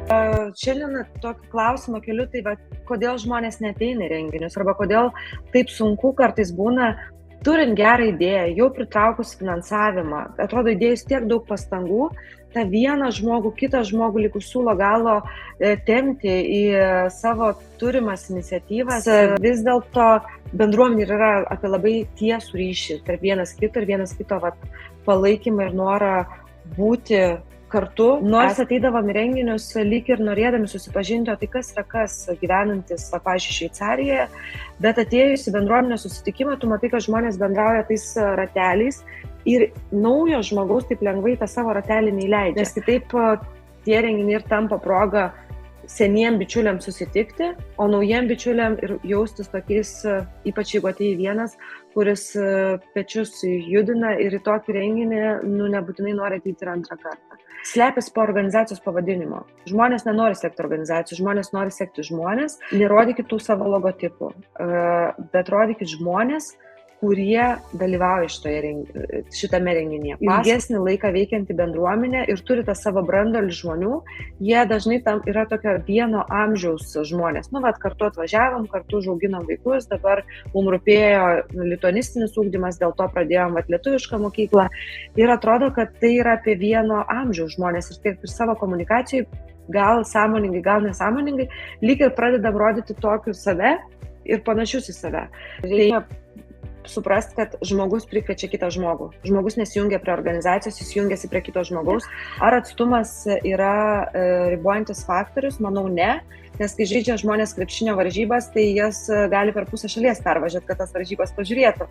Šiandien tokį klausimą keliu, tai va, kodėl žmonės neateina į renginius, arba kodėl taip sunku kartais būna, turint gerą idėją, jau pritraukus finansavimą, atrodo įdėjus tiek daug pastangų, tą vieną žmogų, kitą žmogų lyg už siūlo galo tempti į savo turimas iniciatyvas. Vis dėlto bendruomenė yra apie labai tiesų ryšį tarp vienas kito ir vienas kito palaikymą ir norą būti kartu. Nors ateidavom į renginius lyg ir norėdami susipažinti, o tai kas yra kas, gyvenantis, pavyzdžiui, Šveicarijoje, bet atėjus į bendruomenės susitikimą, tu matai, kad žmonės bendrauja tais rateliais ir naujo žmogaus taip lengvai tą savo ratelį neįleidžia. Nes kitaip tie renginiai ir tampa proga seniem bičiuliam susitikti, o naujiem bičiuliam ir jaustis tokiais, ypač jeigu atėjai vienas, kuris pečius judina ir į tokį renginį nebūtinai nori ateiti ir antrą kartą. Slepiasi po organizacijos pavadinimo. Žmonės nenori sekti organizacijų, žmonės nori sekti žmonės. Nerodykit tų savo logotipų, bet rodykit žmonės, kurie dalyvauja šitame renginyje. Ilgesnį laiką veikianti bendruomenė ir turi tą savo brandolį žmonių, jie dažnai tam yra tokio vieno amžiaus žmonės. Kartu atvažiavom, kartu užauginom vaikus, dabar mums rūpėjo lituanistinis ugdymas, dėl to pradėjom lietuvišką mokyklą. Ir atrodo, kad tai yra apie vieno amžiaus žmonės ir tiek ir savo komunikacijai, gal sąmoningai, gal nesąmoningai, lyg ir pradedam rodyti tokius save ir panašius į save. Reikia suprasti, kad žmogus prikviečia kitą žmogų. Žmogus nesijungia prie organizacijos, jis jungiasi prie kito žmogaus. Ar atstumas yra ribojantis faktorius? Manau, ne. Nes kai žaidžia žmonės krepšinio varžybas, tai jas gali per pusę šalies pervažiuoti, kad tas varžybas pažiūrėtų.